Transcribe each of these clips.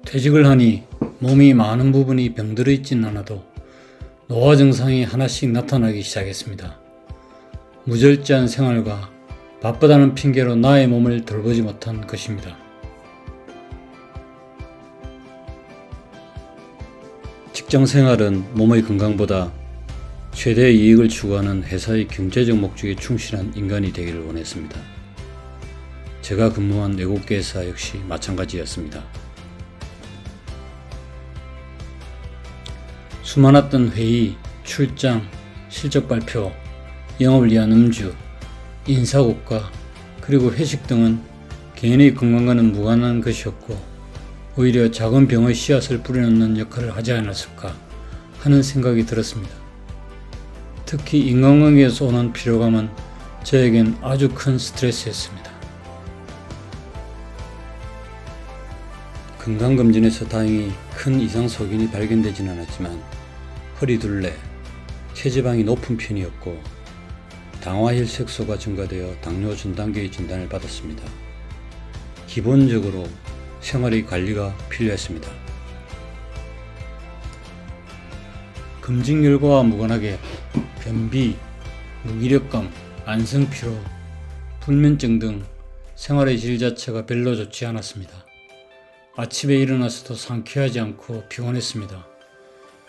퇴직을 하니 몸이 많은 부분이 병들어 있지는 않아도 노화 증상이 하나씩 나타나기 시작했습니다. 무절제한 생활과 바쁘다는 핑계로 나의 몸을 돌보지 못한 것입니다. 직장 생활은 몸의 건강보다 최대의 이익을 추구하는 회사의 경제적 목적에 충실한 인간이 되기를 원했습니다. 제가 근무한 외국계 회사 역시 마찬가지였습니다. 수많았던 회의, 출장, 실적 발표, 영업을 위한 음주, 인사고과, 그리고 회식 등은 개인의 건강과는 무관한 것이었고 오히려 작은 병의 씨앗을 뿌려놓는 역할을 하지 않았을까 하는 생각이 들었습니다. 특히 인간관계에서 오는 피로감은 저에겐 아주 큰 스트레스였습니다. 건강검진에서 다행히 큰 이상 소견이 발견되진 않았지만 허리둘레, 체지방이 높은 편이었고 당화혈색소가 증가되어 당뇨 전 단계의 진단을 받았습니다. 기본적으로 생활의 관리가 필요했습니다. 검진 결과와 무관하게 변비, 무기력감, 만성피로, 불면증 등 생활의 질 자체가 별로 좋지 않았습니다. 아침에 일어나서도 상쾌하지 않고 피곤했습니다.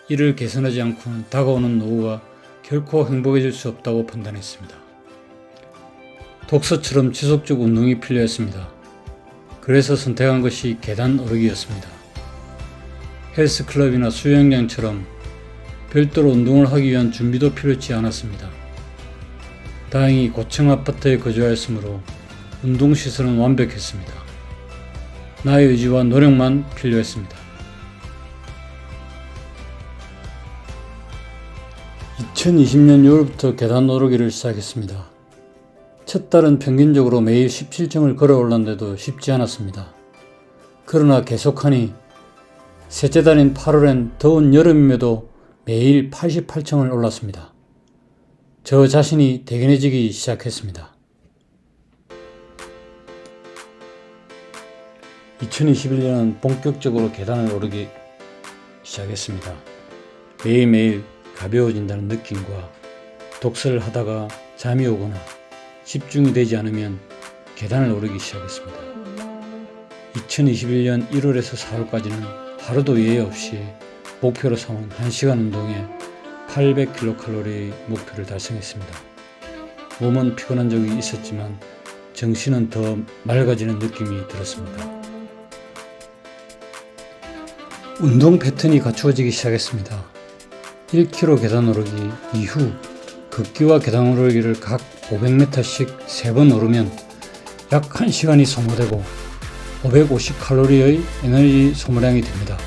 이를 개선하지 않고는 다가오는 노후가 결코 행복해질 수 없다고 판단했습니다. 독서처럼 지속적 운동이 필요했습니다. 그래서 선택한 것이 계단 오르기였습니다. 헬스클럽이나 수영장처럼 별도로 운동을 하기 위한 준비도 필요치 않았습니다. 다행히 고층 아파트에 거주하였으므로 운동시설은 완벽했습니다. 나의 의지와 노력만 필요했습니다. 2020년 6월부터 계단 오르기를 시작했습니다. 첫 달은 평균적으로 매일 17층을 걸어 올랐는데도 쉽지 않았습니다. 그러나 계속하니 셋째 달인 8월엔 더운 여름임에도 매일 88층을 올랐습니다. 저 자신이 대견해지기 시작했습니다. 2021년은 본격적으로 계단을 오르기 시작했습니다. 매일매일 가벼워진다는 느낌과 독서를 하다가 잠이 오거나 집중이 되지 않으면 계단을 오르기 시작했습니다. 2021년 1월에서 4월까지는 하루도 예외 없이 목표로 삼은 1시간 운동에 800kcal의 목표를 달성했습니다. 몸은 피곤한 적이 있었지만 정신은 더 맑아지는 느낌이 들었습니다. 운동 패턴이 갖추어지기 시작했습니다. 1km 계단 오르기 이후 걷기와 계단 오르기를 각 500m씩 3번 오르면 약 1시간이 소모되고 550칼로리의 에너지 소모량이 됩니다.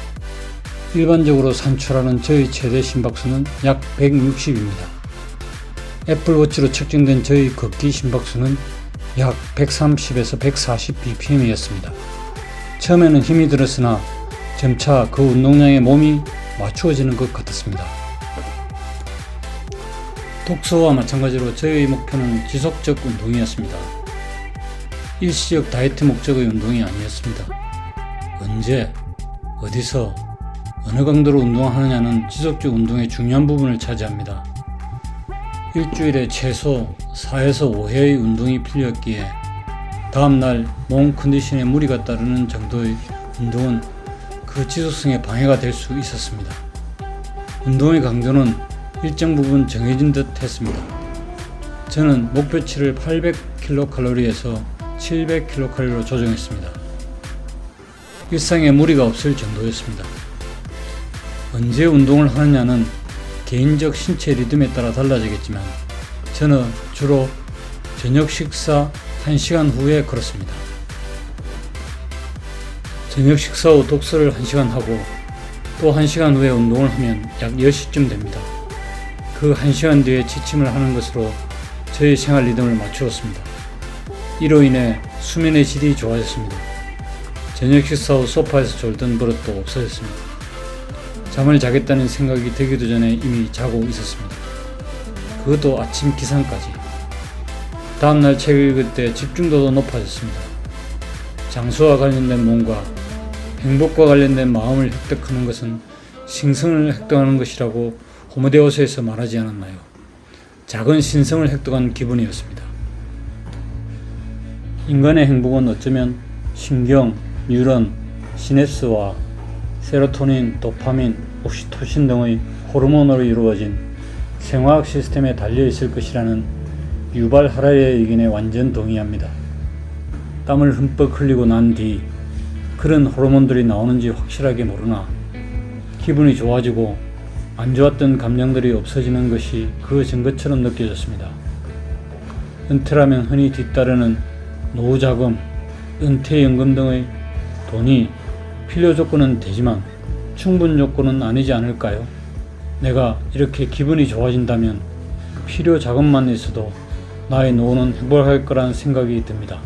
일반적으로 산출하는 저의 최대 심박수는 약 160입니다. 애플워치로 측정된 저의 걷기 심박수는 약 130에서 140 bpm이었습니다. 처음에는 힘이 들었으나 점차 그 운동량에 몸이 맞추어지는 것 같았습니다. 독서와 마찬가지로 저의 목표는 지속적 운동이었습니다. 일시적 다이어트 목적의 운동이 아니었습니다. 언제, 어디서, 어느 강도로 운동하느냐는 지속적 운동의 중요한 부분을 차지합니다. 일주일에 최소 4에서 5회의 운동이 필요했기에 다음날 몸 컨디션에 무리가 따르는 정도의 운동은 그 지속성에 방해가 될 수 있었습니다. 운동의 강도는 일정 부분 정해진 듯 했습니다. 저는 목표치를 800kcal에서 700kcal로 조정했습니다. 일상에 무리가 없을 정도였습니다. 언제 운동을 하느냐는 개인적 신체 리듬에 따라 달라지겠지만 저는 주로 저녁 식사 1시간 후에 걸었습니다. 저녁 식사 후 독서를 1시간 하고 또 1시간 후에 운동을 하면 약 10시쯤 됩니다. 그 1시간 뒤에 취침을 하는 것으로 저의 생활 리듬을 맞추었습니다. 이로 인해 수면의 질이 좋아졌습니다. 저녁 식사 후 소파에서 졸던 버릇도 없어졌습니다. 잠을 자겠다는 생각이 들기도 전에 이미 자고 있었습니다. 그것도 아침 기상까지. 다음날 책을 읽을 때 집중도도 높아졌습니다. 장수와 관련된 몸과 행복과 관련된 마음을 획득하는 것은 신성을 획득하는 것이라고 호모데우스에서 말하지 않았나요? 작은 신성을 획득한 기분이었습니다. 인간의 행복은 어쩌면 신경, 뉴런, 시냅스와 세로토닌, 도파민, 옥시토신 등의 호르몬으로 이루어진 생화학 시스템에 달려있을 것이라는 유발 하라리의 의견에 완전 동의합니다. 땀을 흠뻑 흘리고 난 뒤 그런 호르몬들이 나오는지 확실하게 모르나 기분이 좋아지고 안 좋았던 감정들이 없어지는 것이 그 증거처럼 느껴졌습니다. 은퇴라면 흔히 뒤따르는 노후자금, 은퇴연금 등의 돈이 필요 조건은 되지만 충분 조건은 아니지 않을까요? 내가 이렇게 기분이 좋아진다면 필요 자금만 있어도 나의 노후는 행복할 거라는 생각이 듭니다.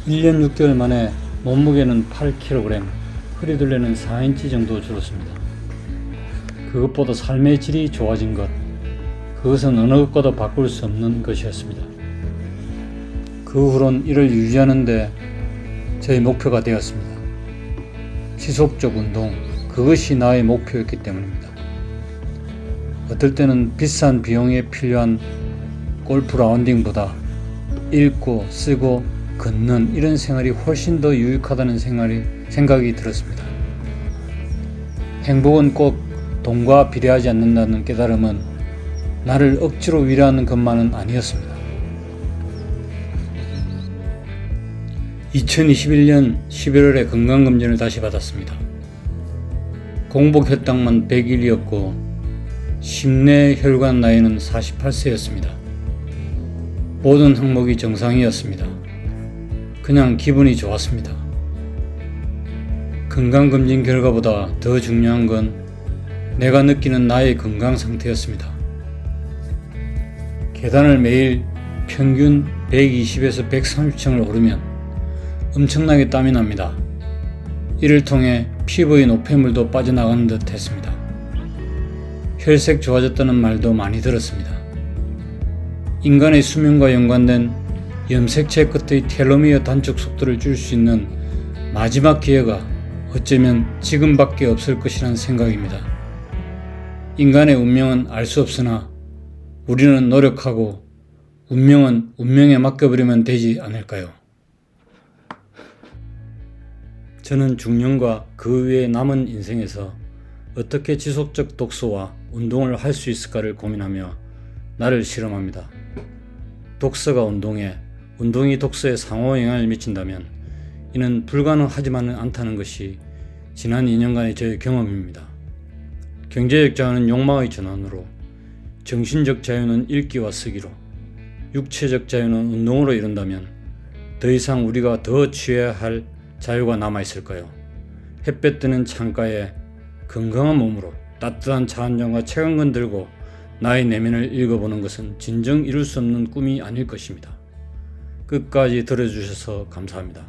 1년 6개월 만에 몸무게는 8kg, 허리둘레는 4인치 정도 줄었습니다. 그것보다 삶의 질이 좋아진 것, 그것은 어느 것과도 바꿀 수 없는 것이었습니다. 그 후론 이를 유지하는 데 저의 목표가 되었습니다. 지속적 운동, 그것이 나의 목표였기 때문입니다. 어떨 때는 비싼 비용에 필요한 골프 라운딩보다 읽고 쓰고 걷는 이런 생활이 훨씬 더 유익하다는 생각이 들었습니다. 행복은 꼭 돈과 비례하지 않는다는 깨달음은 나를 억지로 위로하는 것만은 아니었습니다. 2021년 11월에 건강검진을 다시 받았습니다. 공복 혈당만 101이었고 심내 혈관 나이는 48세였습니다. 모든 항목이 정상이었습니다. 그냥 기분이 좋았습니다. 건강검진 결과보다 더 중요한 건 내가 느끼는 나의 건강 상태였습니다. 계단을 매일 평균 120에서 130층을 오르면 엄청나게 땀이 납니다. 이를 통해 피부의 노폐물도 빠져나가는 듯 했습니다. 혈색 좋아졌다는 말도 많이 들었습니다. 인간의 수명과 연관된 염색체 끝의 텔로미어 단축 속도를 줄 수 있는 마지막 기회가 어쩌면 지금밖에 없을 것이라는 생각입니다. 인간의 운명은 알 수 없으나 우리는 노력하고 운명은 운명에 맡겨버리면 되지 않을까요? 저는 중년과 그 외의 남은 인생에서 어떻게 지속적 독서와 운동을 할 수 있을까를 고민하며 나를 실험합니다. 독서가 운동에, 운동이 독서에 상호 영향을 미친다면 이는 불가능하지만은 않다는 것이 지난 2년간의 저의 경험입니다. 경제적 자유는 욕망의 전환으로, 정신적 자유는 읽기와 쓰기로, 육체적 자유는 운동으로 이룬다면 더 이상 우리가 더 취해야 할 자유가 남아있을까요? 햇볕 드는 창가에 건강한 몸으로 따뜻한 차 한 잔과 책 한 권 들고 나의 내면을 읽어보는 것은 진정 이룰 수 없는 꿈이 아닐 것입니다. 끝까지 들어주셔서 감사합니다.